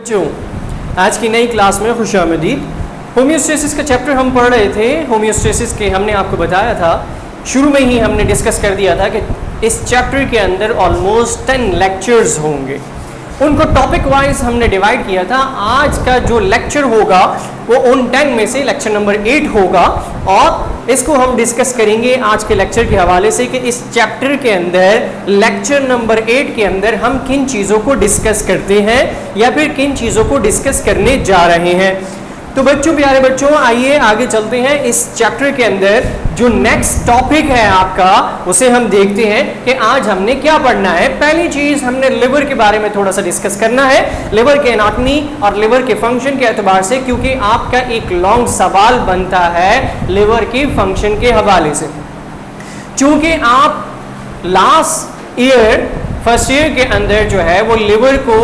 बच्चों, आज की नई क्लास में खुशामदीद। होम्योस्टेसिस का चैप्टर हम पढ़ रहे थे। होम्योस्टेसिस के हमने आपको बताया था, शुरू में ही हमने डिस्कस कर दिया था कि इस चैप्टर के अंदर ऑलमोस्ट 10 लेक्चर्स होंगे। उनको टॉपिक वाइज हमने डिवाइड किया था। आज का जो लेक्चर होगा वो उन 10 में से लेक्चर नंबर 8 होगा और इसको हम डिस्कस करेंगे आज के लेक्चर के हवाले से कि इस चैप्टर के अंदर लेक्चर नंबर 8 के अंदर हम किन चीज़ों को डिस्कस करते हैं या फिर किन चीज़ों को डिस्कस करने जा रहे हैं। तो बच्चों, प्यारे बच्चों, आइए आगे चलते हैं। इस चैप्टर के अंदर जो नेक्स्ट टॉपिक है आपका, उसे हम देखते हैं कि आज हमने क्या पढ़ना है। पहली चीज हमने लिवर के बारे में थोड़ा सा डिस्कस करना है, लिवर के एनाटॉमी और लिवर के फंक्शन के एतबार से, क्योंकि आपका एक लॉन्ग सवाल बनता है लिवर के फंक्शन के हवाले से। चूंकि आप लास्ट ईयर फर्स्ट ईयर के अंदर जो है वो लिवर को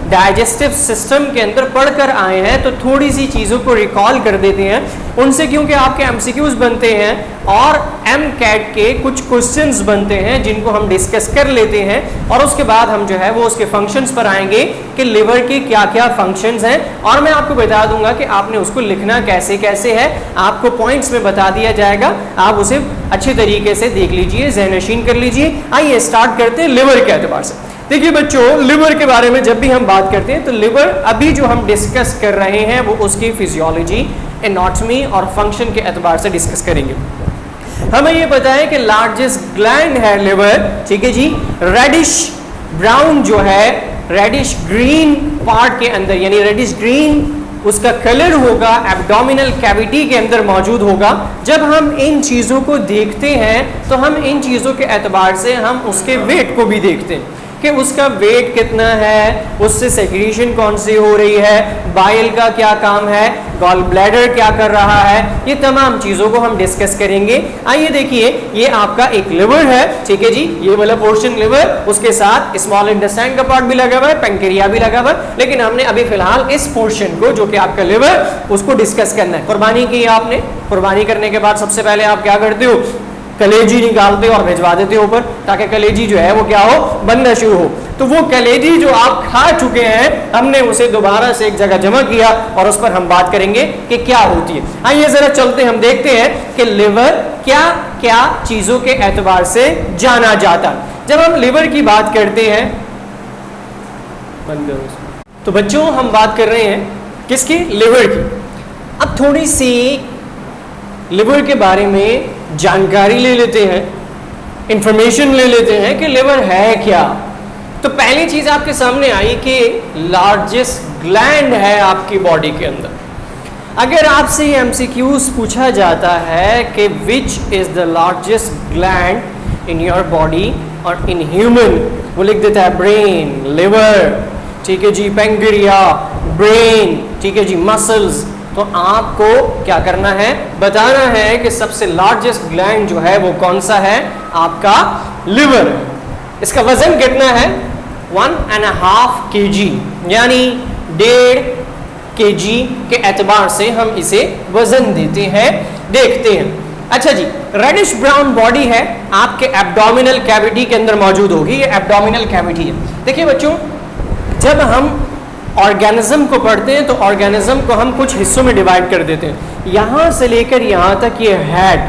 डाइजेस्टिव सिस्टम के अंदर पढ़कर आए हैं, तो थोड़ी सी चीज़ों को रिकॉल कर देते हैं उनसे, क्योंकि आपके एमसीक्यूज बनते हैं और एमकैट के कुछ क्वेश्चंस बनते हैं जिनको हम डिस्कस कर लेते हैं और उसके बाद हम जो है वो उसके फंक्शंस पर आएंगे कि लिवर के क्या क्या फंक्शंस हैं, और मैं आपको बता दूंगा कि आपने उसको लिखना कैसे कैसे है। आपको पॉइंट्स में बता दिया जाएगा, आप उसे अच्छे तरीके से देख लीजिए, ज़हनशीन कर लीजिए। आइए स्टार्ट करते हैं लिवर के एतबार से। देखिए बच्चों, लिवर के बारे में जब भी हम बात करते हैं तो लिवर अभी जो हम डिस्कस कर रहे हैं वो उसकी फिजियोलॉजी, एनाटॉमी और फंक्शन के एतबार से डिस्कस करेंगे। हमें ये पता है कि लार्जेस्ट ग्लैंड है लिवर, ठीक है जी। रेडिश ब्राउन जो है, रेडिश ग्रीन पार्ट के अंदर, यानी रेडिश ग्रीन उसका कलर होगा, एब्डोमिनल कैविटी के अंदर मौजूद होगा। जब हम इन चीज़ों को देखते हैं तो हम इन चीज़ों के एतबार से हम उसके वेट को भी देखते हैं कि उसका वेट कितना है, उससे सेक्रीशन कौन सी हो रही है, बाइल का क्या काम है, गॉल ब्लैडर क्या कर रहा है, ये तमाम चीज़ों को हम डिस्कस करेंगे। आइए देखिए, ये आपका एक लिवर है, ठीक है जी, ये वाला पोर्शन लिवर, उसके साथ स्मॉल इंटेस्टाइन का पार्ट भी लगा हुआ है, पैंक्रिया भी लगा हुआ है, लेकिन हमने अभी फिलहाल इस पोर्शन को जो कि आपका लिवर, उसको डिस्कस करना है। कुर्बानी की आपने, कुर्बानी करने के बाद सबसे पहले आप क्या करते हो, कलेजी निकालते हो और भिजवा देते हो ऊपर, ताकि कलेजी जो है वो क्या हो, बनना शुरू हो। तो वो कलेजी जो आप खा चुके हैं, हमने उसे दोबारा से एक जगह जमा किया और उस पर हम बात करेंगे कि क्या होती है। आइए जरा चलते हम देखते हैं कि लिवर क्या क्या चीजों के एतबार से जाना जाता है। जब हम लिवर की बात करते हैं, तो बच्चों हम बात कर रहे हैं किसकी, लिवर की। अब थोड़ी सी लिवर के बारे में जानकारी ले लेते हैं, इंफॉर्मेशन ले लेते हैं कि लिवर है क्या। तो पहली चीज आपके सामने आई कि लार्जेस्ट ग्लैंड है आपकी बॉडी के अंदर। अगर आपसे ये एमसीक्यूज पूछा जाता है कि which is the largest gland in your body और इन ह्यूमन, वो लिख देता है ब्रेन, लिवर, ठीक है जी, पैंक्रिया, ब्रेन, ठीक है जी, मसल्स। तो आपको क्या करना है, बताना है कि सबसे लार्जेस्ट ग्लैंड जो है वो कौन सा है, आपका लिवर। इसका वजन कितना है, 1.5 kg, यानी 1.5 kg के एतबार से हम इसे वजन देते हैं, देखते हैं। अच्छा जी, रेडिश ब्राउन बॉडी है, आपके एब्डोमिनल कैविटी के अंदर मौजूद होगी, ये एब्डोमिनल कैविटी है। देखिए बच्चों, जब हम ऑर्गेनिज्म को पढ़ते हैं तो ऑर्गेनिज्म को हम कुछ हिस्सों में डिवाइड कर देते हैं। यहाँ से लेकर यहाँ तक ये हेड,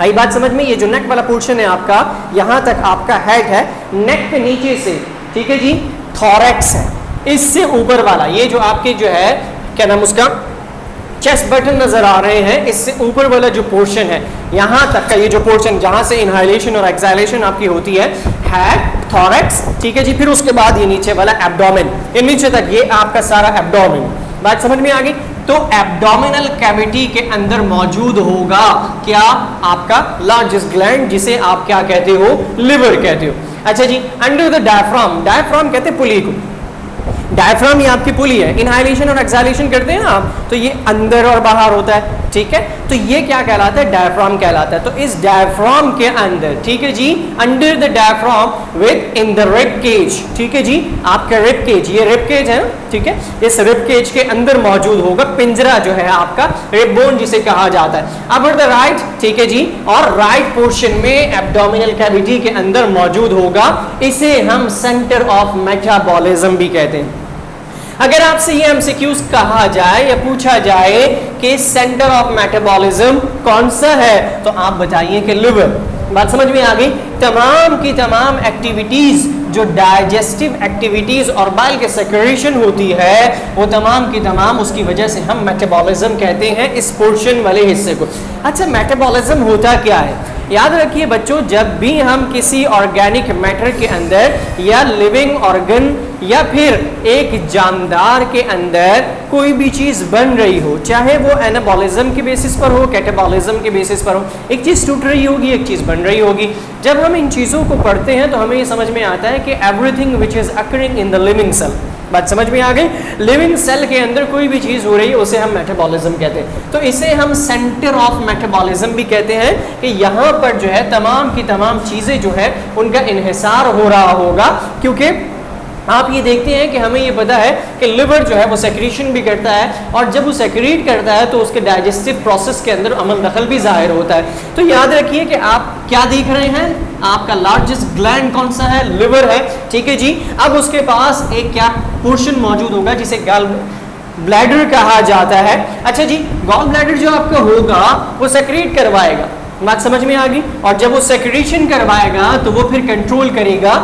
आई बात समझ में, ये जो नेक वाला पोर्शन है आपका, यहाँ तक आपका हेड है, नेक के नीचे से, ठीक है जी, थॉरैक्स है, इससे ऊपर वाला ये जो आपके जो है, क्या नाम उसका, चेस्ट बटन नजर आ रहे हैं, इससे ऊपर वाला जो पोर्शन है, यहाँ तक का ये जो पोर्शन, जहाँ से इनहाइलेशन और एक्सहालेशन आपकी होती है, हेड, थॉरैक्स, ठीक है जी, फिर उसके बाद ये नीचे वाला एब्डोमेन, ये नीचे तक ये आपका सारा एब्डोमेन। बात समझ में आ गई। तो एब्डोमिनल कैविटी के अंदर मौजूद होगा क्या, आपका लार्जेस्ट ग्लैंड, जिसे आप क्या कहते हो, लिवर कहते हो। अच्छा जी, अंडर द डायफ्राम, डायफ्राम कहते हैं पुली को, डायफ्राम ये आपकी पुली है, इनहाइलेशन और एक्सहालेशन करते हैं ना आप, तो ये अंदर और बाहर होता है, ठीक है। तो ये क्या कहलाता है, डायफ्राम कहलाता है। तो इस डायफ्राम के अंदर, ठीक है जी, under the diaphragm within the rib cage, ठीक है जी, आपका रिब केज, ये रिब केज है, ठीक है, इस रिब केज के अंदर मौजूद होगा पिंजरा जो है आपका, रिब बोन जिसे कहा जाता है। अब द राइट, ठीक है जी, और राइट पोर्शन में एब्डोमिनल कैविटी के अंदर मौजूद होगा, इसे हम सेंटर ऑफ मेटाबॉलिज्म भी कहते हैं। अगर आपसे ये एमसीक्यूज कहा जाए या पूछा जाए कि सेंटर ऑफ मेटाबॉलिज्म कौन सा है, तो आप बताइए कि लिवर। बात समझ में आ गई। तमाम की तमाम एक्टिविटीज जो डाइजेस्टिव एक्टिविटीज और बाइल के सेक्रेशन होती है, वो तमाम की तमाम उसकी वजह से हम मेटाबॉलिज्म कहते हैं इस पोर्शन वाले हिस्से को। अच्छा, मेटाबॉलिज्म होता क्या है? याद रखिए बच्चों, जब भी हम किसी ऑर्गेनिक मैटर के अंदर या लिविंग ऑर्गन या फिर एक जानदार के अंदर कोई भी चीज बन रही हो, चाहे वो एनाबॉलिज्म के बेसिस पर हो, कैटाबॉलिज्म के बेसिस पर हो, एक चीज टूट रही होगी, एक चीज बन रही होगी। जब हम इन चीजों को पढ़ते हैं तो हमें ये समझ में आता है कि everything which is occurring in the living cell. बात समझ में आ गई। लिविंग सेल के अंदर कोई भी चीज हो रही है उसे हम मेटाबॉलिज्म कहते हैं। तो इसे हम सेंटर ऑफ मेटाबॉलिज्म भी कहते हैं कि यहाँ पर जो है तमाम की तमाम चीजें जो है उनका इन्हिसार हो रहा होगा, क्योंकि आप ये देखते हैं कि हमें ये पता है कि लिवर जो है वो सेक्रीशन भी करता है, और जब वो सेक्रीट करता है तो उसके डाइजेस्टिव प्रोसेस के अंदर अमल दखल भी जाहिर होता है। तो याद रखिए कि आप क्या देख रहे हैं, आपका लार्जेस्ट ग्लैंड कौन सा है? लिवर है, ठीक है जी। अब उसके पास एक क्या पोर्शन मौजूद होगा जिसे गॉल ब्लैडर कहा जाता है। अच्छा जी, गॉल ब्लैडर जो आपका होगा वो सेक्रीट करवाएगा। बात समझ में आ गई। और जब वो सेक्रीशन करवाएगा तो वो फिर कंट्रोल करेगा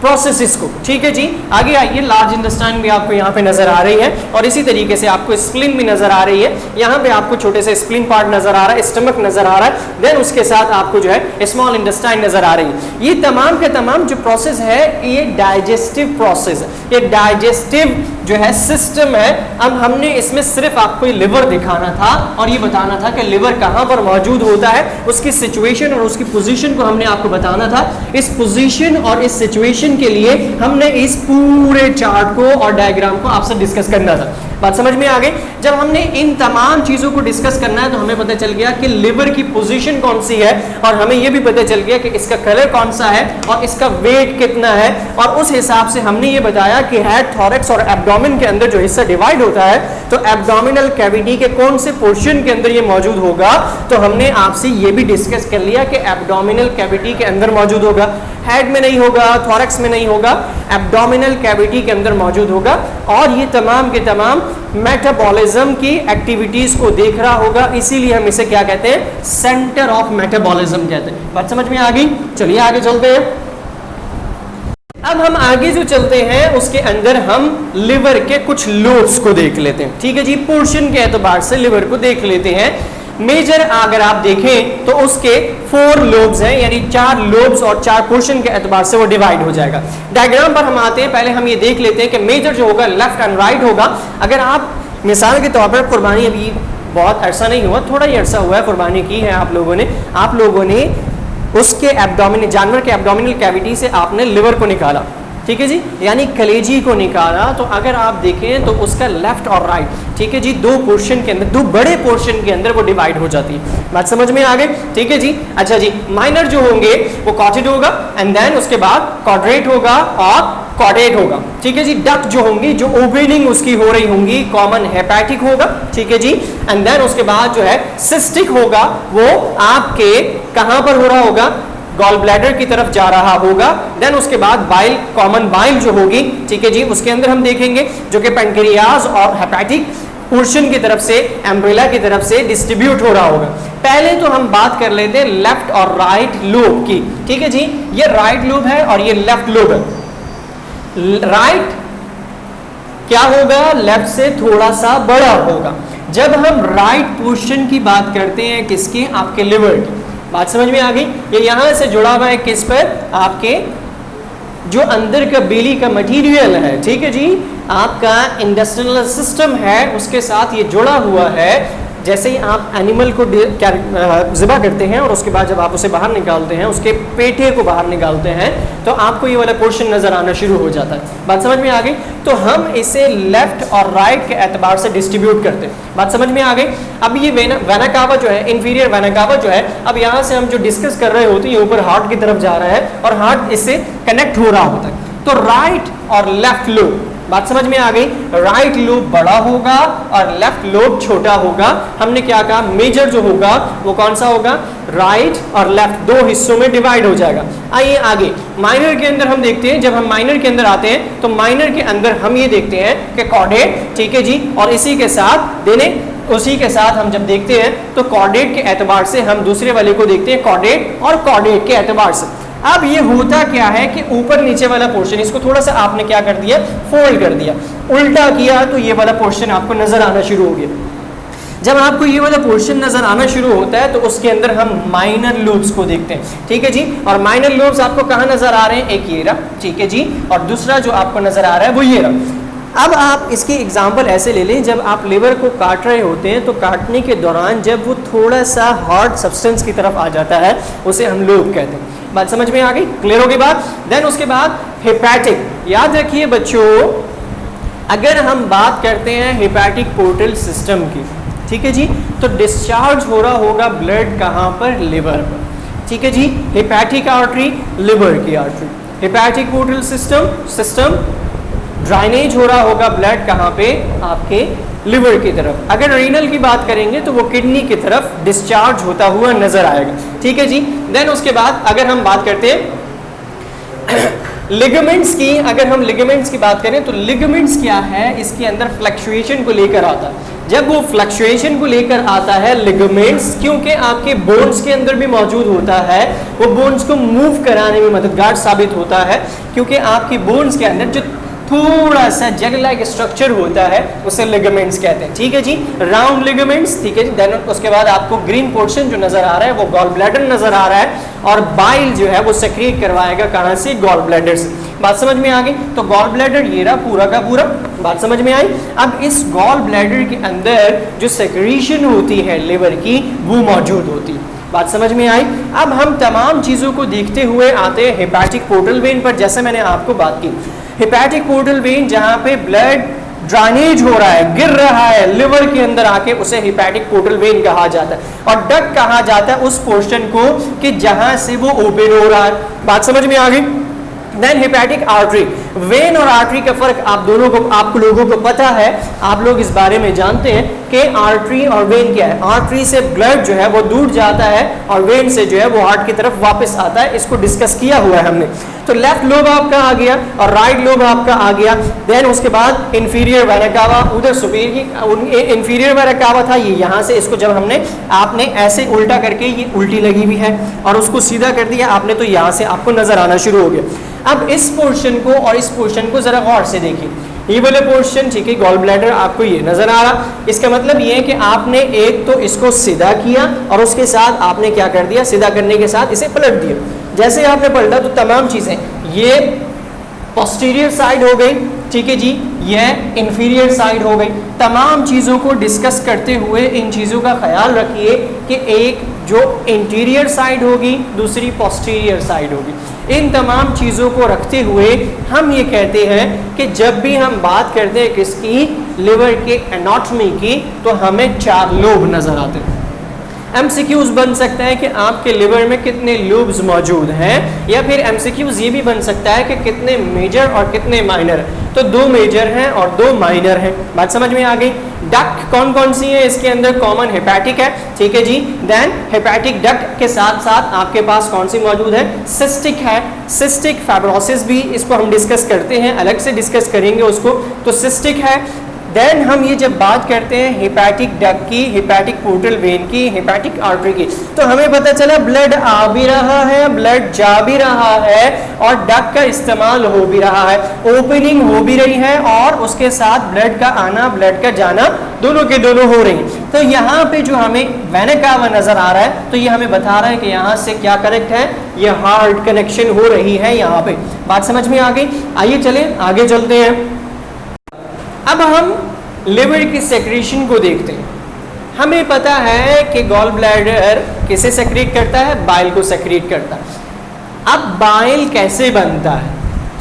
प्रोसेसेस को, ठीक है जी। आगे आइए, लार्ज इंटेस्टाइन भी आपको यहाँ पे नजर आ रही है, और इसी तरीके से आपको स्प्लीन भी नजर आ रही है। यहाँ पे आपको छोटे से स्प्लीन पार्ट नजर आ रहा है, स्टमक नजर आ रहा है, देन उसके साथ आपको जो है स्मॉल इंटेस्टाइन नजर आ रही है। ये तमाम के तमाम जो प्रोसेस है ये डाइजेस्टिव प्रोसेस है, ये डाइजेस्टिव जो है सिस्टम है। अब हमने इसमें सिर्फ आपको ये लिवर दिखाना था और ये बताना था कि लिवर कहाँ पर मौजूद होता है, उसकी सिचुएशन और उसकी पोजीशन को हमने आपको बताना था। इस पोजीशन और इस सिचुएशन के लिए हमने इस पूरे चार्ट को और डायग्राम को आपसे डिस्कस करना था। बात समझ में आ गई। जब हमने इन तमाम चीजों को डिस्कस करना है तो हमें पता चल गया कि लिवर की पोजीशन कौन सी है, और हमें यह भी पता चल गया कि इसका कलर कौन सा है और इसका वेट कितना है, और उस हिसाब से हमने ये बताया कि हेड, थॉरैक्स और एब्डोमेन के अंदर जो हिस्सा डिवाइड होता है तो एब्डोमिनल कैविटी के कौन से पोर्शन के अंदर ये मौजूद होगा। तो हमने आपसे ये भी डिस्कस कर लिया कि एब्डोमिनल कैविटी के अंदर मौजूद होगा, हेड में नहीं होगा, थॉरैक्स में नहीं होगा, एब्डोमिनल कैविटी के अंदर मौजूद होगा, और ये तमाम के तमाम मेटाबॉलिज्म की एक्टिविटीज को देख रहा होगा। इसीलिए हम इसे क्या कहते हैं? सेंटर ऑफ मेटाबॉलिज्म कहते हैं। बात समझ में आ गई। चलिए आगे चलते हैं। अब हम आगे जो चलते हैं उसके अंदर हम लिवर के कुछ लोब्स को देख लेते हैं, ठीक है जी। पोर्शन के एतबार से लिवर को देख लेते हैं। मेजर अगर आप देखें तो उसके 4 लोब्स हैं, यानी 4 लोब्स और 4 पोर्शन के एतबार से वो डिवाइड हो जाएगा। डायग्राम पर हम आते हैं, पहले हम ये देख लेते हैं कि मेजर जो होगा लेफ्ट एंड राइट होगा। अगर आप मिसाल के तौर पर कुर्बानी अभी बहुत अरसा नहीं हुआ, थोड़ा ही अरसा हुआ है कुर्बानी की है आप लोगों ने उसके एब्डोमिनल, जानवर के एब्डोमिनल कैविटी से आपने लिवर को निकाला, ठीक है जी, यानी कलेजी को निकाला। तो अगर आप देखें तो उसका लेफ्ट और राइट, ठीक है जी, 2 पोर्शन के अंदर, 2 बड़े पोर्शन के अंदर वो डिवाइड हो जाती है। बात समझ में आ गई, ठीक है जी। अच्छा जी, माइनर जो होंगे वो कॉटेड होगा, एंड देन उसके बाद क्वाड्रेट होगा और कॉर्डेट होगा, ठीक है जी। डक्ट जो होंगी, जो ओपनिंग उसकी हो रही होंगी, कॉमन हेपेटिक होगा, ठीक है जी, एंड देन उसके बाद जो है सिस्टिक होगा, वो आपके कहां पर हो रहा होगा? गॉल ब्लैडर की तरफ जा रहा होगा। देन उसके बाद बाइल, कॉमन बाइल जो होगी, ठीक है जी, उसके अंदर हम देखेंगे जो कि पैंक्रियाज और हेपेटिक पोर्शन की तरफ से, एम्ब्रेला की तरफ से डिस्ट्रीब्यूट हो रहा होगा। पहले तो हम बात कर लेते हैं लेफ्ट और राइट लोब की, ठीक है जी। ये राइट लोब है और ये लेफ्ट लोब है। राइट क्या होगा? लेफ्ट से थोड़ा सा बड़ा होगा। जब हम राइट पोर्शन की बात करते हैं, किसकी? आपके लिवर की। बात समझ में आ गई। ये यहां से जुड़ा हुआ है किस पर? आपके जो अंदर का बेली का मटेरियल है, ठीक है जी, आपका इंटेस्टाइनल सिस्टम है, उसके साथ ये जुड़ा हुआ है। जैसे ही आप एनिमल को ज़िबा करते हैं और उसके बाद जब आप उसे बाहर निकालते हैं, उसके पेटे को बाहर निकालते हैं, तो आपको ये वाला पोर्शन नज़र आना शुरू हो जाता है। बात समझ में आ गई। तो हम इसे लेफ्ट और राइट के एतबार से डिस्ट्रीब्यूट करते हैं। बात समझ में आ गई। अब ये वेना कावा जो है, इंफीरियर वेना कावा जो है, अब यहाँ से हम जो डिस्कस कर रहे होते हैं, ये ऊपर हार्ट की तरफ जा रहा है और हार्ट इससे कनेक्ट हो रहा होता है। तो राइट और लेफ्ट लोब, बात समझ में आ गई? राइट लोब बड़ा होगा और लेफ्ट लोब छोटा होगा। हमने क्या कहा, मेजर जो होगा वो कौन सा होगा, राइट और लेफ्ट, दो हिस्सों में डिवाइड हो जाएगा। आइए आगे माइनर के अंदर हम देखते हैं। जब हम माइनर के अंदर आते हैं तो माइनर के अंदर हम ये देखते हैं कि कॉर्डेट, ठीक है जी, और इसी के साथ उसी के साथ हम जब देखते हैं तो कॉर्डेट के एतबार से हम दूसरे वाले को देखते हैं कॉर्डेट और कॉर्डेट के एतबार से। अब ये होता क्या है कि ऊपर नीचे वाला पोर्शन, इसको थोड़ा सा आपने क्या कर दिया, फोल्ड कर दिया, उल्टा किया, तो ये वाला पोर्शन आपको नजर आना शुरू हो गया। जब आपको ये वाला पोर्शन नजर आना शुरू होता है तो उसके अंदर हम माइनर लोब्स को देखते हैं, ठीक है जी। और माइनर लोब्स आपको कहाँ नजर आ रहे हैं, एक ये रहा, ठीक है जी, और दूसरा जो आपको नजर आ रहा है वो ये रहा। अब आप इसकी एग्जांपल ऐसे ले लें, जब आप लिवर को काट रहे होते हैं तो काटने के दौरान जब वो थोड़ा सा हार्ड सब्सटेंस की तरफ आ जाता है उसे हम लोब कहते हैं। बात समझ में आ गई, क्लियर होगी बात? देन उसके बाद हेपैटिक, याद रखिए बच्चों, अगर हम बात करते हैं हेपैटिक पोर्टल सिस्टम की, ठीक है जी, तो डिस्चार्ज हो रहा होगा ब्लड कहाँ पर, लिवर पर, ठीक है जी। हेपैटिक आर्टरी, लिवर की आर्टरी, हेपैटिक पोर्टल सिस्टम ड्राइनेज हो रहा होगा ब्लड कहाँ पे, आपके लिवर की तरफ। अगर रीनल की बात करेंगे तो वो किडनी की तरफ डिस्चार्ज होता हुआ नजर आएगा, ठीक है जी। देन उसके बाद अगर हम बात करते हैं लिगामेंट्स की, अगर हम लिगामेंट्स की बात करें तो लिगामेंट्स क्या है, इसके अंदर फ्लक्चुएशन को लेकर आता है। जब वो फ्लक्चुएशन को लेकर आता है लिगामेंट्स, क्योंकि आपके बोन्स के अंदर भी मौजूद होता है, वो बोन्स को मूव कराने में मददगार साबित होता है, क्योंकि आपकी बोन्स के अंदर जो थोड़ा सा जेल लाइक स्ट्रक्चर होता है उसे लिगामेंट्स कहते हैं, ठीक है जी, राउंड लिगामेंट्स, ठीक है जी। देन उसके बाद आपको ग्रीन पोर्शन जो नजर आ रहा है वो गॉल ब्लैडर नजर आ रहा है, और बाइल जो है वो सेक्रेट करवाएगा कहाँ से, गॉल ब्लैडर से। बात समझ में आ गई? तो गॉल ब्लैडर ये रहा पूरा का पूरा, बात समझ में आई? अब इस गॉल ब्लैडर के अंदर जो सेक्रेशन होती है लिवर की वो मौजूद होती है, बात समझ में आई? अब हम तमाम चीज़ों को देखते हुए आते हैं हेपैटिक पोर्टल वेन पर। जैसे मैंने आपको बात की, हेपैटिक पोर्टल वेन जहाँ पे ब्लड ड्राइनेज हो रहा है, गिर रहा है लिवर के अंदर आके, उसे हेपैटिक पोर्टल वेन कहा जाता है। और डक्ट कहा जाता है उस पोर्शन को कि जहाँ से वो ओपन हो रहा है, बात समझ में आ गई? देन हेपैटिक आर्टरी, वेन और आर्टरी का फर्क आप लोगों को पता है, आप लोग इस बारे में जानते हैं कि आर्टरी और वेन क्या है। आर्टरी से ब्लड जो है वो दूर जाता है और वेन से जो है वो हार्ट की तरफ वापस आता है, इसको डिस्कस किया हुआ है हमने। तो लेफ्ट लोब आपका आ गया और राइट लोब आपका आ गया। देन उसके बाद इंफीरियर वेना कावा, उधर सुपीरियर इंफीरियर वेना कावा था, ये यहाँ से, इसको जब आपने ऐसे उल्टा करके, ये उल्टी लगी हुई है और उसको सीधा कर दिया आपने, तो यहाँ से आपको नजर आना शुरू हो गया। अब इस पोर्शन को और इस पोर्शन को जरा गौर से देखिए, ये वाले पोर्शन, ठीक है, गॉल ब्लैडर आपको ये नजर आ रहा। इसका मतलब ये है कि आपने एक तो इसको सीधा किया और उसके साथ आपने क्या कर दिया, सीधा करने के साथ इसे पलट दिया। जैसे आपने पलटा तो तमाम चीजें, ये पोस्टीरियर साइड हो गई, ठीक है जी, यह इंफीरियर साइड हो गई। तमाम चीज़ों को डिस्कस करते हुए इन चीज़ों का ख्याल रखिए कि एक जो इंटीरियर साइड होगी, दूसरी पोस्टीरियर साइड होगी। इन तमाम चीज़ों को रखते हुए हम ये कहते हैं कि जब भी हम बात करते हैं किसकी, लिवर के एनाटॉमी की, तो हमें 4 लोब नज़र आते हैं। एमसीक्यूज बन सकता है कि आपके लिवर में कितने लोब्स मौजूद हैं, या फिर एमसीक्यूज ये भी बन सकता है कि कितने मेजर और कितने माइनर। तो 2 मेजर हैं और 2 माइनर हैं, बात समझ में आ गई? डक्ट कौन कौन सी है इसके अंदर? कॉमन हेपैटिक है, ठीक है जी। देन हेपैटिक डक्ट के साथ साथ आपके पास कौन सी मौजूद है? सिस्टिक है, सिस्टिक फाइब्रोसिस भी, इसको हम डिस्कस करते हैं, अलग से डिस्कस करेंगे उसको। तो सिस्टिक है। देन हम ये जब बात करते हैं हेपैटिक डक्ट की, हेपैटिक पोर्टल वेन की, हेपैटिक आर्टरी की, तो हमें पता चला ब्लड आ भी रहा है, ब्लड जा भी रहा है और डक्ट का इस्तेमाल हो भी रहा है, ओपनिंग हो भी रही है और उसके साथ ब्लड का आना, ब्लड का जाना, दोनों के दोनों हो रही है। तो यहाँ पे जो हमें वेना कावा नजर आ रहा है, तो ये हमें बता रहा है कि यहाँ से क्या कनेक्ट है, ये हार्ट कनेक्शन हो रही है यहाँ पे। बात समझ में आ गई? आइए चले आगे चलते हैं। अब हम लिवर की सेक्रेशन को देखते हैं। हमें पता है कि गॉल ब्लैडर किसे सेक्रेट करता है? बाइल को सेक्रेट करता है। अब बाइल कैसे बनता है?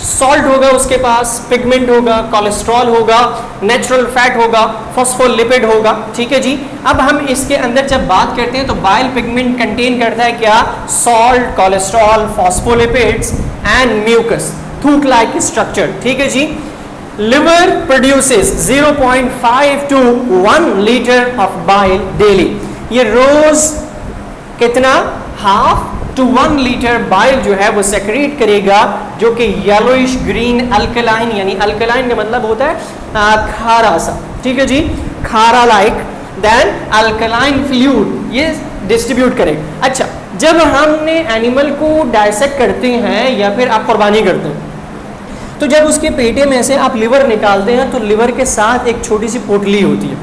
सॉल्ट होगा उसके पास, पिगमेंट होगा, कोलेस्ट्रॉल होगा, नेचुरल फैट होगा, फॉस्फोलिपिड होगा, ठीक है जी। अब हम इसके अंदर जब बात करते हैं तो बाइल पिगमेंट कंटेन करता है क्या? Salt, cholesterol, phospholipids and mucus, थूक लाइक स्ट्रक्चर, ठीक है जी। Liver produces 0.5 to 1 litre of bile daily. ये रोज कितना, हाफ टू 1 लीटर बाइल जो है वो सेक्रेट करेगा, जो कि येलोइश ग्रीन अल्कलाइन, यानी अल्कलाइन का मतलब होता है खारा सा, ठीक है जी, खारा लाइक, देन अल्कलाइन फ्लूइड ये डिस्ट्रीब्यूट करेगा। अच्छा, जब हमने एनिमल को डाइसेक्ट करते हैं या फिर आप कुर्बानी करते हैं, तो जब उसके पेटे में से आप लिवर निकालते हैं तो लिवर के साथ एक छोटी सी पोटली होती है।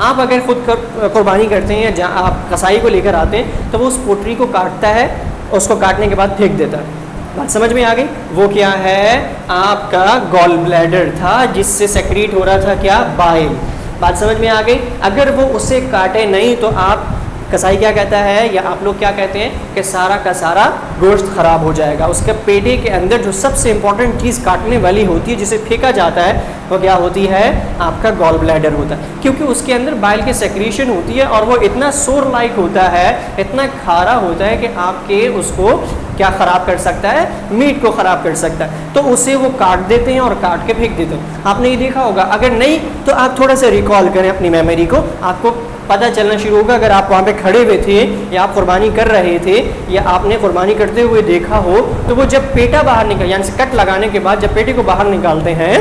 आप अगर खुद कुर्बानी करते हैं या जहाँ आप कसाई को लेकर आते हैं तो वो उस पोटली को काटता है, उसको काटने के बाद फेंक देता है। बात समझ में आ गई? वो क्या है, आपका गॉल ब्लैडर था जिससे सेक्रेट हो रहा था क्या, बाइल। बात समझ में आ गई? अगर वो उसे काटे नहीं तो आप, कसाई क्या कहता है या आप लोग क्या कहते हैं कि सारा का सारा गोश्त खराब हो जाएगा। उसके पेटे के अंदर जो सबसे इंपॉर्टेंट चीज़ काटने वाली होती है, जिसे फेंका जाता है, वो क्या होती है, आपका गॉल ब्लैडर होता है, क्योंकि उसके अंदर बाइल की सेक्रीशन होती है और वो इतना सोर लाइक होता है, इतना खारा होता है कि आपके उसको क्या ख़राब कर सकता है, मीट को ख़राब कर सकता है। तो उसे वो काट देते हैं और काट के फेंक देते हैं। आपने ये देखा होगा, अगर नहीं तो आप थोड़ा सा रिकॉल करें अपनी मेमोरी को, आपको पता चलना शुरू होगा। अगर आप वहाँ पे खड़े हुए थे या आप कुर्बानी कर रहे थे या आपने कुर्बानी करते हुए देखा हो, तो वो जब पेटा बाहर निकल, यानी कट लगाने के बाद जब पेटे को बाहर निकालते हैं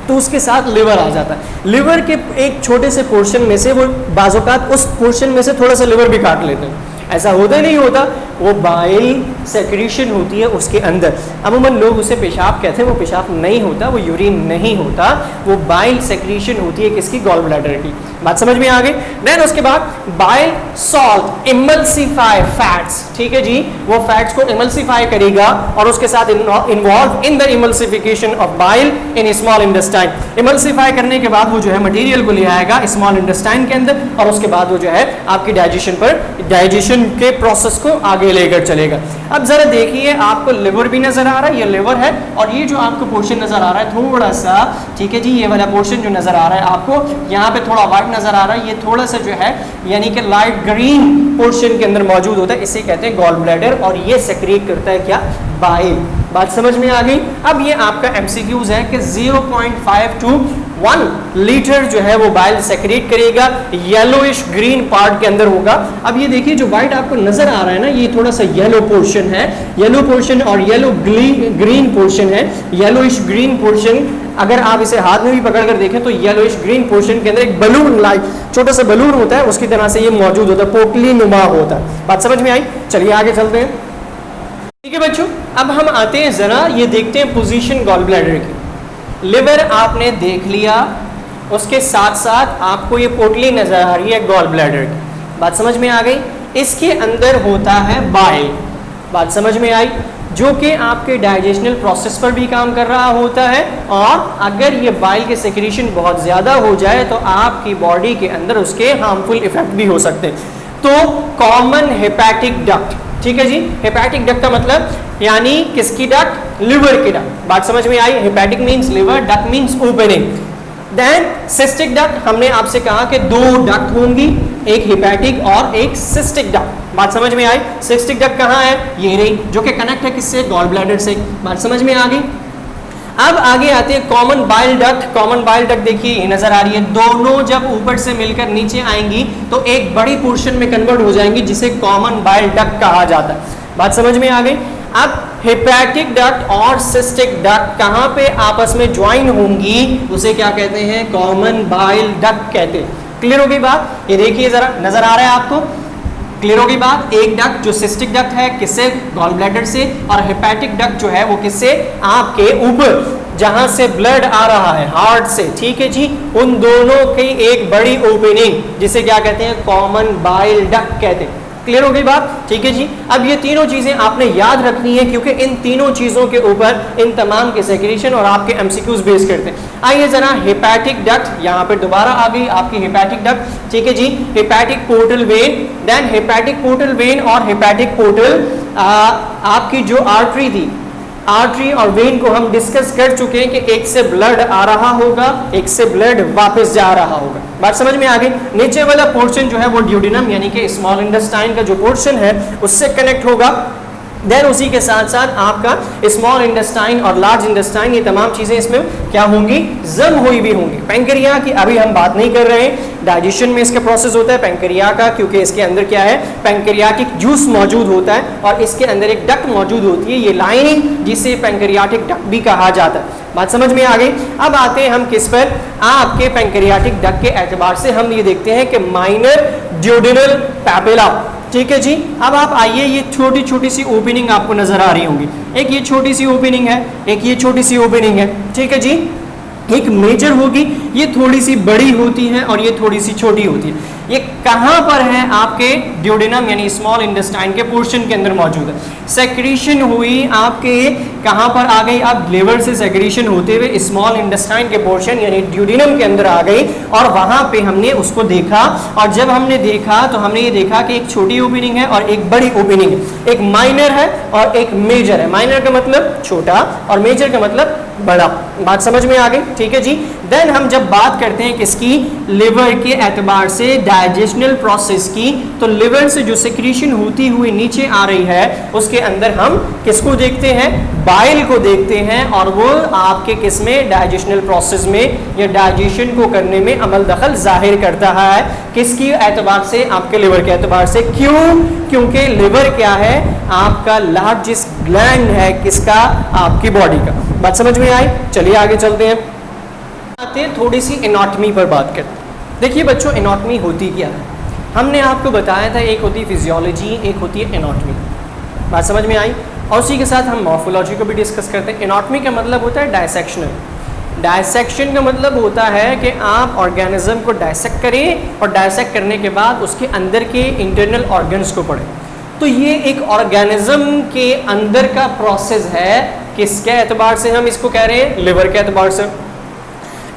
तो उसके साथ लिवर आ जाता है। लिवर के एक छोटे से पोर्शन में से वो बाज़ौकात उस पोर्शन में से थोड़ा सा लिवर भी काट लेते हैं। ऐसा होता नहीं होता, वो बाइल सेक्रीशन होती है उसके अंदर। अमूमन लोग उसे पेशाब कहते हैं, वो पेशाब नहीं होता, वो यूरिन नहीं होता, वो बाइल सेक्रीशन होती है किसकी, गॉल ब्लैडर की। बात समझ में आ गई? देन उसके बाद बाइल सॉल्ट इमल्सिफाई फैट्स, ठीक है जी, वो फैट्स को इमल्सिफाई करेगा और उसके साथ involve in the emulsification of bile in small intestine. Emulsify करने के बाद वो जो है मटेरियल को ले आएगा स्मॉल इंटेस्टाइन के अंदर और उसके बाद वो जो है आपकी डाइजेशन के प्रोसेस को आगे लेकर चलेगा। अब जरा देखिए, आपको लिवर भी नजर आ रहा है, ये लिवर है, और ये जो आपको पोर्शन नजर आ रहा है थोड़ा सा, ठीक है जी, ये वाला पोर्शन जो नजर आ रहा है आपको यहाँ पे थोड़ा व्हाइट नजर आ रहा है, ये थोड़ा सा जो है यानी कि लाइट ग्रीन पोर्शन के अंदर मौजूद होता है, इसे कहते हैं गॉल ब्लैडर, और ये सेक्रेट करता है क्या, बाइल। बात समझ में आ गई? अब ये आपका एमसीक्यूज है कि 0.5 to 1 लीटर जो है वो बाइल सेक्रेट करेगा, येलोइश ग्रीन पार्ट के अंदर होगा। अब ये देखिए, जो व्हाइट आपको नजर आ रहा है ना, ये थोड़ा सा येलो पोर्शन है, येलो पोर्शन और येलो ग्रीन पोर्शन है। येलोइश ग्रीन पोर्शन अगर आप इसे हाथ में भी पकड़ कर देखें तो येलोइश ग्रीन पोर्शन के अंदर एक बलून लाइक छोटा सा बलून होता है, उसकी तरह से ये मौजूद होता है, पोटली नुमा होता है। बात समझ में आई? चलिए आगे चलते हैं। ठीक है बच्चों, अब हम आते हैं जरा ये देखते हैं पोजीशन गॉल ब्लैडर की। लिवर आपने देख लिया, उसके साथ साथ आपको ये पोटली नजर आ रही है गॉल ब्लैडर की। बात समझ में आ गई? इसके अंदर होता है बाइल। बात समझ में आई? जो कि आपके डाइजेशनल प्रोसेस पर भी काम कर रहा होता है, और अगर ये बाइल के सेक्रीशन बहुत ज़्यादा हो जाए तो आपकी बॉडी के अंदर उसके हार्मफुल इफेक्ट भी हो सकते हैं। तो कॉमन हेपेटिक डक्ट, ठीक है जी, हेपेटिक डक्ट का मतलब यानी किसकी डक्ट, लिवर की डक्ट। बात समझ में आई? Hepatic means liver, duct means opening. Then cystic duct, हमने आपसे कहा कि 2 डक्ट होंगी, एक हेपेटिक और एक सिस्टिक डक्ट। बात समझ में आई? सिस्टिक डक्ट कहाँ है, ये रही, जो कि कनेक्ट है किससे, गॉल ब्लैडर से। बात समझ में आ गई? अब आगे आते हैं common bile duct. Common bile duct देखिए ये नजर आ रही है, दोनों जब ऊपर से मिलकर नीचे आएंगी तो एक बड़ी पोर्शन में कन्वर्ट हो जाएंगी, जिसे कॉमन बाइल डक्ट कहा जाता है। बात समझ में आ गई? अब हेपेटिक डक्ट और सिस्टिक डक्ट कहाँ पे आपस में ज्वाइन होंगी, उसे क्या कहते हैं, कॉमन बाइल डक्ट कहते हैं। क्लियर हो गई बात? ये देखिए जरा, नजर आ रहा है आपको? क्लियर हो गई बात? एक डक्ट जो सिस्टिक डक्ट है किससे, गॉल ब्लैडर से, और हेपेटिक डक्ट जो है वो किससे, आपके ऊपर जहां से ब्लड आ रहा है, हार्ट से, ठीक है जी, उन दोनों की एक बड़ी ओपनिंग, जिसे क्या कहते हैं, कॉमन बाइल डक्ट कहते हैं। क्लियर हो गई बात? ठीक है जी। अब ये तीनों चीजें आपने याद रखनी है, क्योंकि इन तीनों चीजों के ऊपर इन तमाम के सेक्रेशन और आपके एमसीक्यूज बेस करते हैं। आइए जरा हेपेटिक डक्ट, यहाँ पर दोबारा आ गई आपकी हेपेटिक डक्ट, ठीक है जी, hepatic portal vein. Then hepatic portal vein और हेपेटिक पोर्टल आपकी जो आर्टरी थी, आर्टरी और वेन को हम डिस्कस कर चुके हैं कि एक से ब्लड आ रहा होगा, एक से ब्लड वापस जा रहा होगा। बात समझ में आ गई? नीचे वाला पोर्शन जो है वो ड्यूडेनम यानी कि स्मॉल इंटेस्टाइन का जो पोर्शन है उससे कनेक्ट होगा, देन उसी के साथ साथ आपका स्मॉल इंटेस्टाइन और लार्ज इंटेस्टाइन, ये तमाम चीज़ें इसमें क्या होंगी, जम हुई भी होंगी। पैंक्रिया की अभी हम बात नहीं कर रहे हैं, डाइजेशन में इसका प्रोसेस होता है पैंक्रिया का, क्योंकि इसके अंदर क्या है, पैंक्रियाटिक जूस मौजूद होता है और इसके अंदर एक डक्ट मौजूद होती है, ये लाइनिंग, जिसे पैंक्रियाटिक डक्ट भी कहा जाता है। बात समझ में आ गई। अब आते हैं हम किस पर, आपके पैंक्रियाटिक डक्ट के एतबार से हम ये देखते हैं कि माइनर ड्यूडेनल पैपिला, ठीक है जी। अब आप आइए, ये छोटी छोटी सी ओपनिंग आपको नजर आ रही होंगी, एक ये छोटी सी ओपनिंग है, एक ये छोटी सी ओपनिंग है, ठीक है जी। एक मेजर होगी, ये थोड़ी सी बड़ी होती है और ये थोड़ी सी छोटी होती है। ये कहाँ पर है, आपके ड्यूडेनम यानी स्मॉल इंटेस्टाइन के पोर्शन के अंदर मौजूद है। सेक्रीशन हुई आपके कहाँ पर आ गई, आप लिवर से सेक्रीशन होते हुए स्मॉल इंटेस्टाइन के पोर्शन यानी ड्यूडेनम के अंदर आ गई और वहाँ पे हमने उसको देखा। और जब हमने देखा तो हमने ये देखा कि एक छोटी ओपनिंग है और एक बड़ी ओपनिंग है, एक माइनर है और एक मेजर है। माइनर का मतलब छोटा और मेजर का मतलब बड़ा। बात समझ में आ गई, ठीक है जी। देन हम जब बात करते हैं किसकी, लिवर के एतबार से डाइजेशनल प्रोसेस की, तो लिवर से जो सेक्रीशन होती हुई नीचे आ रही है उसके अंदर हम किसको देखते हैं, बाइल को देखते हैं, और वो आपके किस में, डाइजेशनल प्रोसेस में या डाइजेशन को करने में अमल दखल जाहिर करता है। किसकी एतबार से, आपके लिवर के एतबार से। क्यों, क्योंकि लिवर क्या है, आपका लार्जेस्ट ग्लैंड है, किसका, आपकी बॉडी का। बात समझ में आई, चलिए आगे चलते हैं, आते हैं थोड़ी सी एनाटॉमी पर बात करते हैं। देखिए बच्चों, एनाटॉमी होती क्या है, हमने आपको बताया था, एक होती है फिजियोलॉजी, एक होती है एनाटॉमी। बात समझ में आई। और उसी के साथ हम मॉर्फोलॉजी को भी डिस्कस करते हैं। एनाटॉमी का मतलब होता है डायसेक्शनल, डायसेक्शन का मतलब होता है कि आप ऑर्गेनिज्म को डायसेक्ट करें और डायसेक्ट करने के बाद उसके अंदर के इंटरनल ऑर्गन्स को पढ़ें। तो ये एक ऑर्गेनिज्म के अंदर का प्रोसेस है, किसके एतबार से हम इसको कह रहे हैं, लिवर के एतबार से।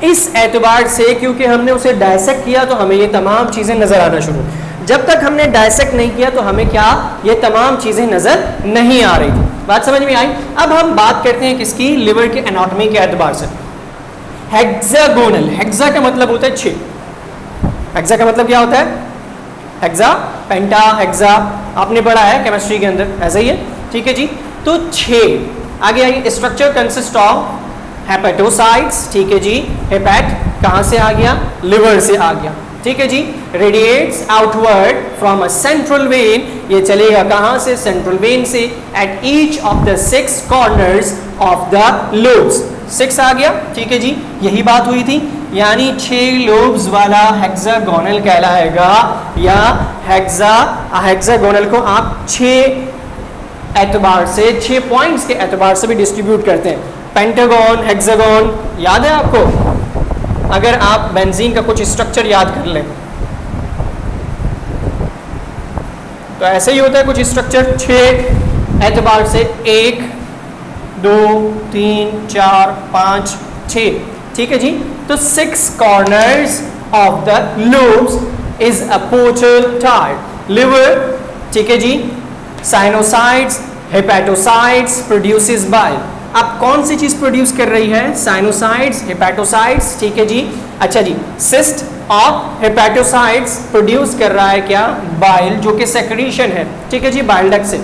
इस एतबार से क्योंकि हमने उसे डायसेक्ट किया तो हमें ये तमाम चीज़ें नज़र आना शुरू। जब तक हमने डायसेक्ट नहीं किया तो हमें क्या, ये तमाम चीज़ें नज़र नहीं आ रही थी। बात समझ में आई। अब हम बात करते हैं किसकी, लिवर के एनाटॉमी के एतबार से। हेक्सागोनल, हेक्सा का मतलब होता है 6, हेक्सा का मतलब क्या होता है, हेक्सा, पेंटा, हेक्सा, आपने पढ़ा है केमिस्ट्री के अंदर, ऐसा ही है, ठीक है जी। तो 6, आगे आइए, स्ट्रक्चर कंसिस्ट ऑफ हेपेटोसाइट्स, ठीक है जी। हेपेट कहाँ से आ गया, लिवर से आ गया, ठीक है जी। Radiates outward from a central vein, ये चलेगा कहाँ से, सेंट्रल वेन से, at each of the 6 corners of the lobes. 6 आ गया, ठीक है जी, यही बात हुई थी, यानी 6 लोब्स वाला हेक्सागोनल कहलाएगा, या हेक्सागोनल को आप 6 एतबार से, 6 पॉइंट्स के एतबार से भी डिस्ट्रीब्यूट करते हैं। पेंटागन, हेक्सागन, याद है आपको, अगर आप बेंजीन का कुछ स्ट्रक्चर याद कर लें तो ऐसे ही होता है कुछ स्ट्रक्चर 6 एतबार से, 1 2 3 4 5 6, ठीक है जी। तो 6 corners of the lobes is a portal type liver, ठीक है जी। साइनोसाइड्स, हेपेटोसाइड्स प्रोड्यूसेस बाइल। अब कौन सी चीज प्रोड्यूस कर रही है, साइनोसाइड्स, हेपेटोसाइड्स, ठीक है जी। अच्छा जी, सिस्ट ऑफ हेपेटोसाइड्स प्रोड्यूस कर रहा है क्या, बाइल, जो कि सेक्रीशन है, ठीक है जी, बाइल डक्ट से।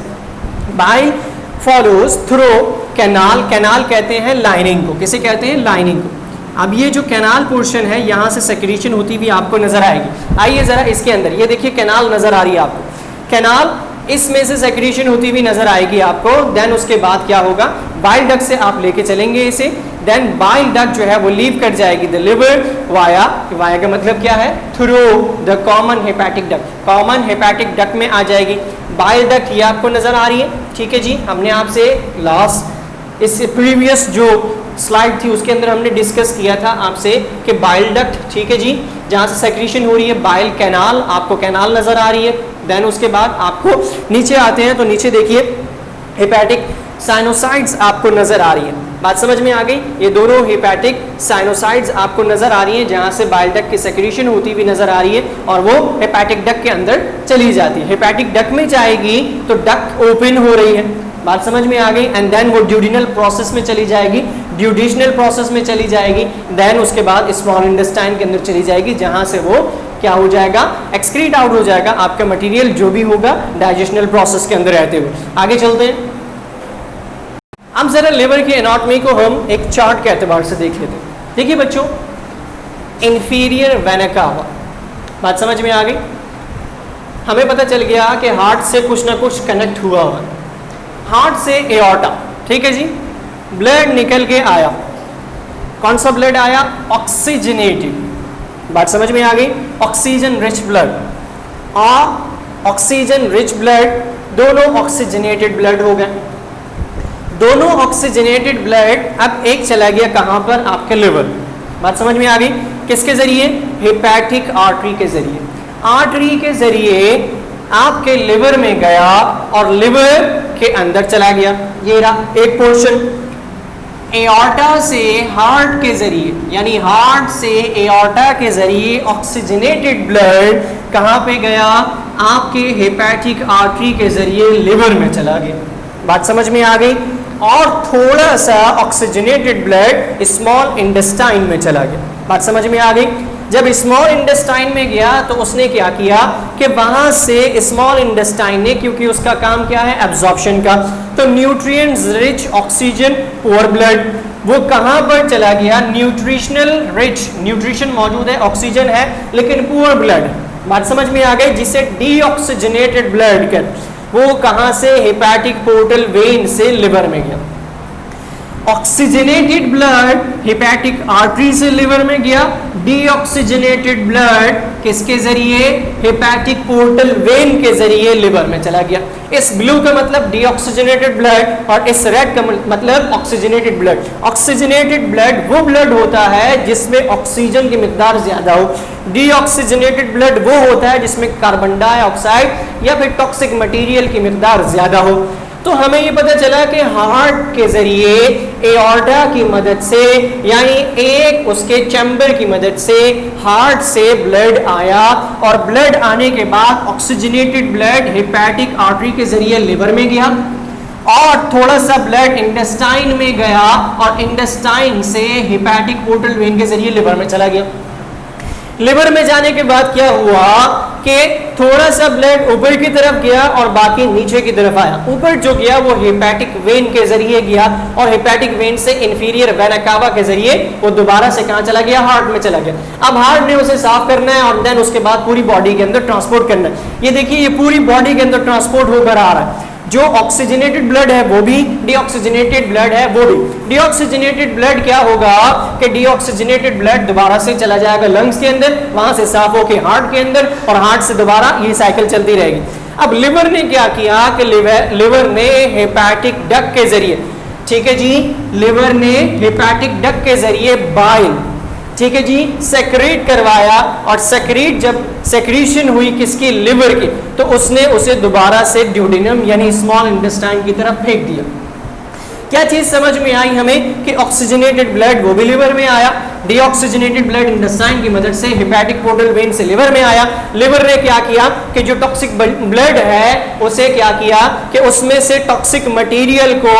Bile follows through canal, canal कहते हैं लाइनिंग को, किसे कहते हैं, लाइनिंग को। अब ये जो कैनाल पोर्शन है, यहाँ से सेक्रीशन होती हुई आपको नजर आएगी। आइए जरा इसके अंदर, ये देखिए कैनाल नजर आ रही है आपको, कैनाल, इसमें से सेक्रीशन होती हुई नजर आएगी आपको। देन उसके बाद क्या होगा, बाइल डक्ट से आप लेके चलेंगे इसे, देन बाइल डक्ट जो है वो लीव कर जाएगी द लिवर वाया, वाया का मतलब क्या है, through the common hepatic duct, common hepatic duct में आ जाएगी। बाइल डक्ट ये आपको नजर आ रही है, ठीक है जी। हमने आपसे लास्ट इस प्रीवियस जो स्लाइड थी उसके अंदर हमने डिस्कस किया था आपसे कि बाइल डक्ट, ठीक है जी, जहाँ से सेक्रीशन हो रही है, बाइल कैनाल, आपको कैनाल नजर आ रही है। देन उसके बाद आपको नीचे आते हैं तो नीचे देखिए हेपेटिक साइनोसाइड्स आपको नजर आ रही है। बात समझ में आ गई, ये दोनों हेपेटिक साइनोसाइड्स आपको नजर आ रही है, जहाँ से बाइल डक्ट की सेक्रीशन होती हुई नजर आ रही है और वो हेपेटिक डक्ट के अंदर चली जाती है। हेपेटिक डक्ट में जाएगी तो डक्ट ओपन हो रही है, बात समझ में आ गई। एंड देन वो ड्यूडिनल प्रोसेस में चली जाएगी, ड्यूडिशनल प्रोसेस में चली जाएगी, देन उसके बाद स्मॉल इंटेस्टाइन के अंदर चली जाएगी, जहाँ से वो क्या हो जाएगा, एक्सक्रीट आउट हो जाएगा आपका मटेरियल जो भी होगा डाइजेशनल प्रोसेस के अंदर रहते हुए। आगे चलते हैं, अब जरा लिवर की एनाटॉमी को हम एक चार्ट के एतबार से देख लेते हैं। देखिए बच्चों, इंफीरियर वेना कावा, बात समझ में आ गई। हमें पता चल गया कि हार्ट से कुछ ना कुछ कनेक्ट हुआ हुआ, हार्ट से एओर्टा, ठीक है जी। ब्लड निकल के आया, कौन सा ब्लड आया? ऑक्सीजनेटेड, बात समझ में आ गई। Oxygen rich blood, oxygen rich blood, दोनों ऑक्सीजनेटेड ब्लड हो गए। दोनों ऑक्सीजनेटेड ब्लड, अब एक चला गया कहां पर? आपके लिवर, बात समझ में आ गई। किसके जरिए? हेपेटिक आर्टरी के जरिए। आर्टरी के जरिए आपके लिवर में गया और लिवर के अंदर चला गया। ये रहा एक पोर्शन। एओर्टा से हार्ट के जरिए, यानी हार्ट से एओर्टा के जरिए ऑक्सीजनेटेड ब्लड कहां पे गया? आपके हेपेटिक आर्टरी के जरिए लिवर में चला गया, बात समझ में आ गई। और थोड़ा सा ऑक्सीजनेटेड ब्लड स्मॉल इंटेस्टाइन में चला गया, बात समझ में आ गई। जब स्मॉल इंटेस्टाइन में गया तो उसने क्या किया कि वहां से स्मॉल इंटेस्टाइन ने, क्योंकि उसका काम क्या है? एब्जॉर्प्शन का, तो nutrients rich oxygen poor blood, वो कहां पर चला गया? न्यूट्रिशनल रिच, न्यूट्रिशन मौजूद है, ऑक्सीजन है, लेकिन पुअर ब्लड, बात समझ में आ गई। जिसे डीऑक्सीजनेटेड ब्लड कर, वो कहां से? हेपेटिक पोर्टल वेन से लिवर में गया। ऑक्सीजनेटेड ब्लड हेपेटिक आर्टरी से लिवर में गया, डीऑक्सीजनेटेड ब्लड किसके जरिए? हेपेटिक पोर्टल वेन के जरिए लिवर में चला गया। इस ब्लू का मतलब डीऑक्सीजनेटेड ब्लड और इस रेड का मतलब ऑक्सीजनेटेड ब्लड। ऑक्सीजनेटेड ब्लड वो ब्लड होता है जिसमें ऑक्सीजन की मिकदार ज्यादा हो। डीऑक्सीजनेटेड ब्लड वो होता है जिसमें कार्बन डाइऑक्साइड या फिर टॉक्सिक मटेरियल की मिकदार ज्यादा हो। तो हमें ये पता चला कि हार्ट के जरिए एओर्टा की मदद से, यानी एक उसके चैम्बर की मदद से हार्ट से ब्लड आया और ब्लड आने के बाद ऑक्सीजनेटेड ब्लड हेपेटिक आर्टरी के जरिए लिवर में गया और थोड़ा सा ब्लड इंटेस्टाइन में गया और इंटेस्टाइन से हेपेटिक पोर्टल वेन के जरिए लिवर में चला गया। लिवर में जाने के बाद क्या हुआ कि थोड़ा सा ब्लड ऊपर की तरफ गया और बाकी नीचे की तरफ आया। ऊपर जो गया वो हेपेटिक वेन के जरिए गया और हेपेटिक वेन से इंफीरियर वेना कावा के जरिए वो दोबारा से कहां चला गया? हार्ट में चला गया। अब हार्ट ने उसे साफ करना है और देन उसके बाद पूरी बॉडी के अंदर ट्रांसपोर्ट करना है। ये देखिए, ये पूरी बॉडी के अंदर ट्रांसपोर्ट होकर आ रहा है। जो ऑक्सीजनेटेड ब्लड है वो भी, डीऑक्सीजनेटेड ब्लड है वो भी। डीऑक्सीजनेटेड ब्लड क्या होगा कि डीऑक्सीजनेटेड ब्लड दोबारा से चला जाएगा लंग्स के अंदर, वहां से साफ होके हार्ट के अंदर और हार्ट से दोबारा ये साइकिल चलती रहेगी। अब लिवर ने क्या किया कि लिवर ने हेपेटिक डक्ट के जरिए, ठीक है जी, लिवर ने हेपेटिक डक्ट के जरिए बाइल, ठीक है जी, सेक्रेट करवाया और सेक्रेट जब सेक्रीशन हुई किसकी? लिवर की, तो उसने उसे दोबारा से ड्यूडेनम यानी स्मॉल इंटेस्टाइन की तरफ फेंक दिया। क्या चीज समझ में आई हमें कि ऑक्सीजनेटेड ब्लड वो भी लिवर में आया, डीऑक्सीजनेटेड ब्लड इंटेस्टाइन की मदद से हेपेटिक पोर्टल वेन से लिवर में आया। लिवर ने क्या किया कि जो टॉक्सिक ब्लड है उसे क्या किया कि उसमें से टॉक्सिक मटेरियल को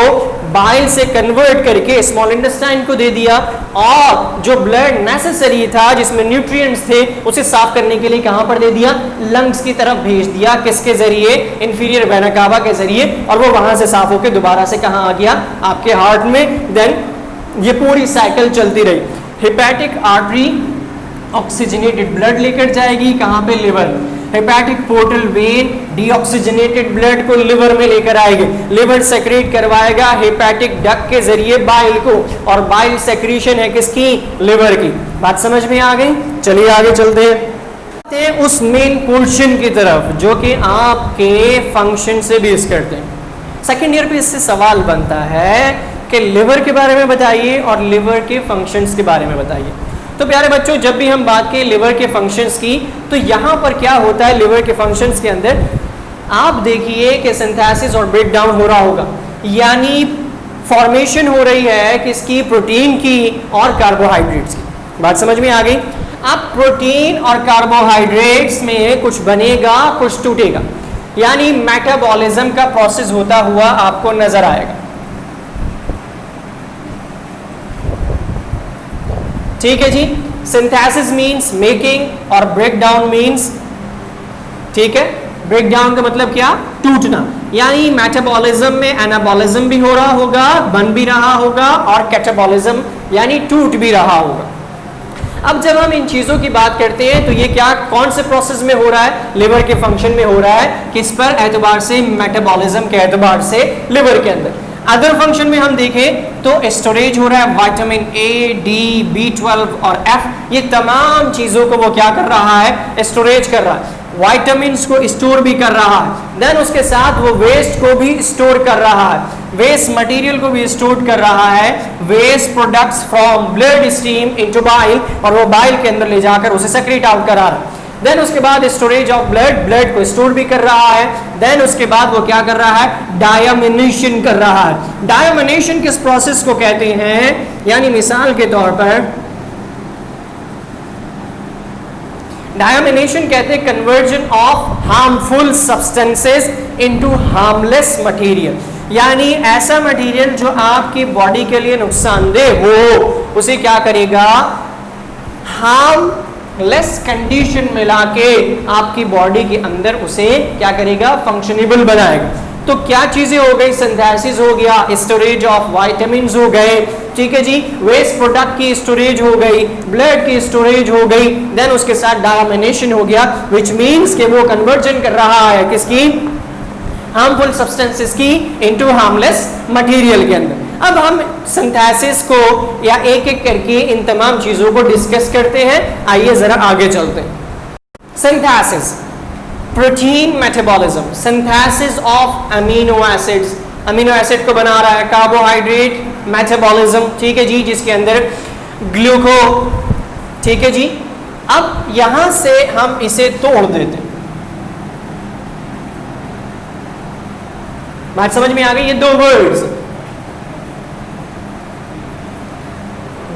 बाइल से कन्वर्ट करके स्मॉल इंटेस्टाइन को दे दिया और जो ब्लड नेसेसरी था जिसमें न्यूट्रिएंट्स थे उसे साफ करने के लिए कहां पर दे दिया? लंग्स की तरफ भेज दिया। किसके जरिए? इंफीरियर वेना कावा के जरिए, और वो वहां से साफ होकर दोबारा से कहां आ गया? आपके हार्ट में। देन ये पूरी साइकिल चलती रही। हेपेटिक आर्टरी ऑक्सीजनेटेड ब्लड लेकर जाएगी कहां पे? Liver. Hepatic portal when deoxygenated blood को लिवर में लेकर आएगी। लिवर सेक्रेट करवाएगा हेपेटिक डक्ट के जरिए बाइल को, और बाइल सेक्रीशन है किसकी? लिवर की। बात समझ में आ गई? चलिए आगे चलते हैं उस मेन पोर्शन की तरफ जो कि आपके फंक्शन से बेस करते हैं। सेकेंड ईयर पे इससे सवाल बनता है कि लिवर के बारे में बताइए और लिवर के फंक्शंस के बारे में बताइए। तो प्यारे बच्चों, जब भी हम बात करें लिवर के फंक्शंस की, तो यहाँ पर क्या होता है लिवर के फंक्शंस के अंदर? आप देखिए कि सिंथेसिस और ब्रेक डाउन हो रहा होगा, यानी फॉर्मेशन हो रही है किसकी? प्रोटीन की और कार्बोहाइड्रेट्स की। बात समझ में आ गई? अब प्रोटीन और कार्बोहाइड्रेट्स में कुछ बनेगा कुछ टूटेगा, यानी मेटाबॉलिज्म का प्रोसेस होता हुआ आपको नजर आएगा। ठीक है जी, सिंथेसिस मीन्स मेकिंग और ब्रेक डाउन मीन्स, ठीक है, ब्रेक डाउन का मतलब क्या? टूटना। यानी मेटाबॉलिज्म में एनाबॉलिज्म भी हो रहा होगा, बन भी रहा होगा, और कैटाबॉलिज्म यानी टूट भी रहा होगा। अब जब हम इन चीजों की बात करते हैं तो ये क्या कौन से प्रोसेस में हो रहा है? लिवर के फंक्शन में हो रहा है। किस पर एतबार से? मेटाबॉलिज्म के एतबार से लिवर के अंदर। अदर फंक्शन में हम देखें तो स्टोरेज हो रहा है विटामिन ए, डी, B12 और F, ये तमाम चीजों को वो क्या कर रहा है? स्टोरेज कर रहा है। विटामिन्स को स्टोर भी कर रहा है, देन उसके साथ वो वेस्ट को भी स्टोर कर रहा है, वेस्ट मटेरियल को भी स्टोर कर रहा है, waste products from blood stream into bile, और वो बाइल के अंदर ले जाकर उसे सेक्रेट आउट करा रहा है। देन उसके बाद स्टोरेज ऑफ ब्लड, ब्लड को स्टोर भी कर रहा है। देन उसके बाद वो क्या कर रहा है? डायमिनेशन कर रहा है। डायमिनेशन किस प्रोसेस को कहते हैं? यानी मिसाल के तौर पर डायमिनेशन कहते हैं conversion of harmful substances into harmless material, यानी ऐसा मटेरियल जो आपकी बॉडी के लिए नुकसानदेह हो उसे क्या करेगा? हार्मलेस कंडीशन में लाके आपकी बॉडी के अंदर उसे क्या करेगा? फंक्शनेबल बनाएगा। तो क्या चीजें हो गई? सिंथेसिस हो गया, स्टोरेज ऑफ विटामिन्स हो गए, ठीक है जी, वेस्ट प्रोडक्ट की स्टोरेज हो गई, ब्लड की स्टोरेज हो गई, देन उसके साथ डायमिनेशन हो गया, विच मीन्स कि वो कन्वर्जन कर रहा है किसकी? हार्मफुल सब्सटेंसेस की इनटू हार्मलेस मटेरियल के अंदर। अब हम सिंथेसिस को या एक एक करके इन तमाम चीजों को डिस्कस करते हैं। आइए जरा आगे चलते हैं। Synthesis, protein metabolism, synthesis of amino acids, amino acid को बना रहा है, कार्बोहाइड्रेट मेटाबॉलिज्म, ठीक है जी, जिसके अंदर ग्लूको, ठीक है जी। अब यहां से हम इसे तोड़ देते हैं। बात समझ में आ गई? ये दो वर्ड्स,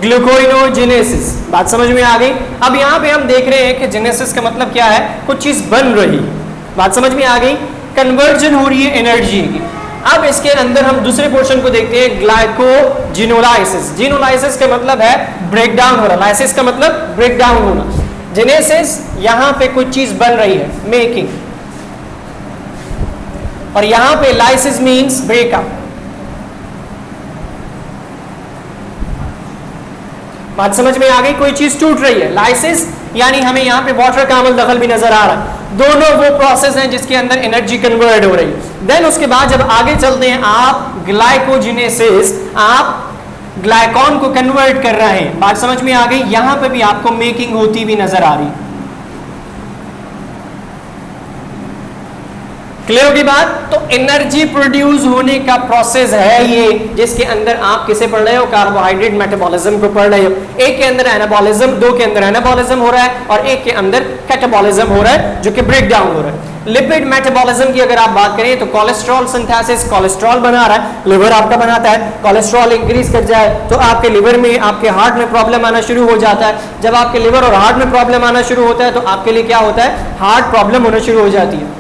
ग्लूकोइनोजेनेसिस, बात समझ में आ गई? अब यहां पे हम देख रहे हैं कि जेनेसिस का मतलब क्या है? कुछ चीज बन रही, बात समझ में आ गई? कन्वर्जन हो रही है एनर्जी की। अब इसके अंदर हम दूसरे पोर्शन को देखते हैं, ग्लाइकोजिनोलाइसिस। जिनोलाइसिस का मतलब है ब्रेक डाउन हो रहा, लाइसिस का मतलब ब्रेक डाउन होना। जेनेसिस यहां पे कुछ चीज बन रही है, मेकिंग, और यहां पे लाइसिस मींस ब्रेकअप। बात समझ में आ गई? कोई चीज टूट रही है, लाइसिस यानी हमें यहां पे वाटर का अमल दखल भी नजर आ रहा है। दोनों वो प्रोसेस हैं जिसके अंदर एनर्जी कन्वर्ट हो रही है। देन उसके बाद जब आगे चलते हैं आप, ग्लाइकोजिनेसिस, आप ग्लाइकॉन को कन्वर्ट कर रहे हैं। बात समझ में आ गई? यहां पे भी आपको मेकिंग होती भी नजर आ रही है। क्लियर होगी बात? तो एनर्जी प्रोड्यूस होने का प्रोसेस है ये, जिसके अंदर आप किसे पढ़ रहे हो? कार्बोहाइड्रेट मेटाबॉलिज्म को पढ़ रहे हो। एक के अंदर एनाबॉलिज्म, दो के अंदर एनाबॉलिज्म हो रहा है, और एक के अंदर कैटाबॉलिज्म हो रहा है, जो कि ब्रेक डाउन हो रहा है। लिपिड मेटाबॉलिज्म की अगर आप बात करें तो कोलेस्ट्रॉल सिंथेसिस, कोलेस्ट्रॉल बना रहा है, लिवर आपका बनाता है। कोलेस्ट्रॉल इंक्रीज कर जाए तो आपके लिवर में, आपके हार्ट में प्रॉब्लम आना शुरू हो जाता है। जब आपके लिवर और हार्ट में प्रॉब्लम आना शुरू होता है तो आपके लिए क्या होता है? हार्ट प्रॉब्लम होना शुरू हो जाती है।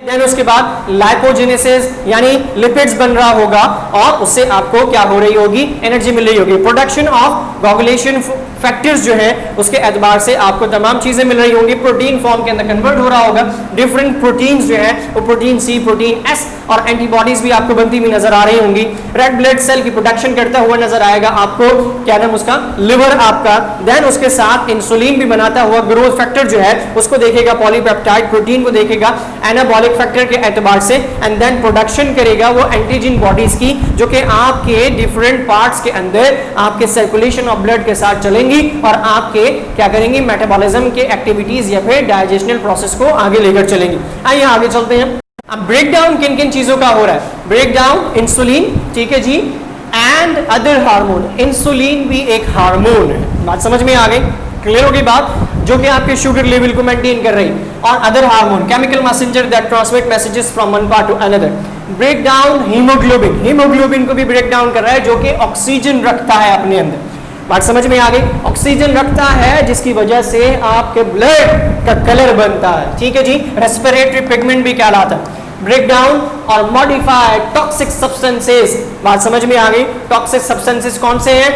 देन उसके बाद लाइपोजेनेसिस यानी लिपिड्स बन रहा होगा, और उससे आपको क्या हो रही होगी? एनर्जी मिल रही होगी। प्रोडक्शन ऑफ कोगुलेशन फैक्टर्स जो है उसके एतबार से आपको तमाम चीजें मिल रही होंगी। प्रोटीन फॉर्म के अंदर कन्वर्ट हो रहा होगा। डिफरेंट प्रोटीन्स जो है वो प्रोटीन सी, प्रोटीन एस, और एंटीबॉडीज भी आपको बनती हुई नजर आ रही होंगी। रेड ब्लड सेल की प्रोडक्शन करता हुआ नजर आएगा आपको, क्या नाम उसका? लिवर आपका। देन उसके साथ इंसुलिन भी बनाता हुआ ग्रोथ फैक्टर जो है उसको देखेगा, पॉलीपेप्टाइड प्रोटीन को देखेगा एनाबॉलिक फैक्टर के एतबार से, एंड देन प्रोडक्शन करेगा वो एंटीजन बॉडीज की, जो कि आपके डिफरेंट पार्ट्स के अंदर आपके सर्कुलेशन ऑफ ब्लड के साथ चलेंगी और आपके क्या करेंगी? मेटाबॉलिज्म के एक्टिविटीज या फिर डाइजेशनल प्रोसेस को आगे लेकर चलेंगी। आइए आगे चलते हैं। अब ब्रेक डाउन किन किन चीजों का हो रहा है? ब्रेक डाउन इंसुलिन, ठीक है जी, एंड अदर हार्मोन। इंसुलिन भी एक हार्मोन है, बात समझ में आ गई? क्लियर होगी बात? जो कि आपके शुगर लेवल को मेंटेन कर रही है। और other hormone, chemical messenger that transmit messages from one part to another. Break down haemoglobin, haemoglobin को भी ब्रेक डाउन कर रहा है, जो कि ऑक्सीजन रखता है अपने अंदर। बात समझ में आ गई? ऑक्सीजन रखता है जिसकी वजह से आपके ब्लड का कलर बनता है, ठीक है जी, रेस्पिरेटरी पिगमेंट भी कहलाता है। ब्रेक डाउन और मॉडिफाइड टॉक्सिक सब्सटेंसेस, बात समझ में आ गई? टॉक्सिक सब्सटेंसेस कौन से हैं?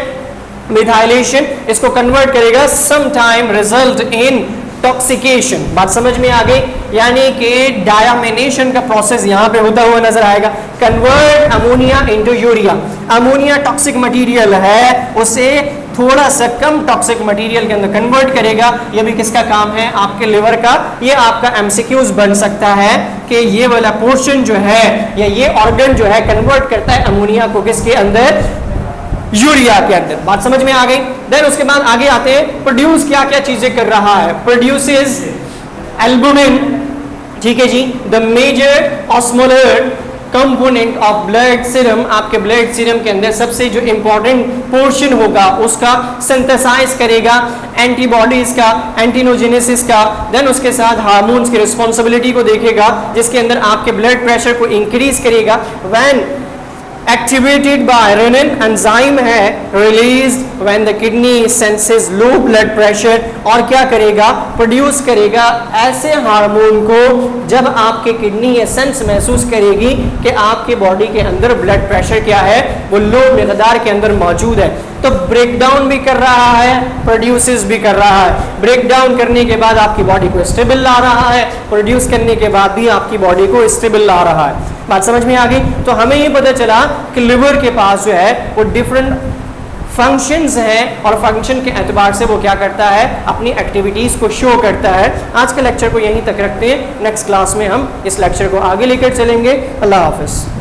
मिथाइलेशन, इसको कन्वर्ट करेगा, सम टाइम रिजल्ट इन टॉक्सिकेशन। बात समझ में आ गई? यानी कि डायमिनेशन का प्रोसेस यहाँ पे होता हुआ नजर आएगा। Convert ammonia into urea. Ammonia toxic material है, उसे थोड़ा सा कम टॉक्सिक मटेरियल के अंदर कन्वर्ट करेगा। ये भी किसका काम है? आपके लिवर का। ये आपका एमसीक्यूज बन सकता है कि ये वाला पोर्शन जो है या ये ऑर्गन जो है कन्वर्ट करता है अमोनिया को किसके अंदर? यूरिया के अंदर। बात समझ में आ गई? देन उसके बाद आगे आते हैं, प्रोड्यूस क्या क्या चीजें कर रहा है? प्रोड्यूसेस एल्बुमिन, ठीक है जी, the major osmolar component of blood serum. आपके ब्लड सीरम के अंदर सबसे जो इंपॉर्टेंट पोर्शन होगा उसका सिंथेसाइज करेगा, एंटीबॉडीज का, एंटीनोजेनेसिस का। देन उसके साथ हार्मोन्स की रिस्पॉन्सिबिलिटी को देखेगा, जिसके अंदर आपके ब्लड प्रेशर को इंक्रीज करेगा। When activated by renin enzyme है released when the kidney senses low blood pressure. और क्या करेगा? प्रोड्यूस करेगा ऐसे हार्मोन को जब आपके किडनी ये सेंस महसूस करेगी कि आपके बॉडी के अंदर ब्लड प्रेशर क्या है, वो लो मिकदार के अंदर मौजूद है। तो ब्रेक डाउन भी कर रहा है, प्रोड्यूसेस भी कर रहा है। ब्रेक डाउन करने के बाद आपकी बॉडी को स्टेबल ला रहा है, प्रोड्यूस करने के बाद भी आपकी बॉडी को स्टेबल ला रहा है। बात समझ में आ गई? तो हमें ये पता चला कि लिवर के पास जो है वो डिफरेंट फंक्शंस हैं और फंक्शन के एतबार से वो क्या करता है? अपनी एक्टिविटीज को शो करता है। आज के लेक्चर को यहीं तक रखते हैं, नेक्स्ट क्लास में हम इस लेक्चर को आगे लेकर चलेंगे। अल्लाह हाफिज।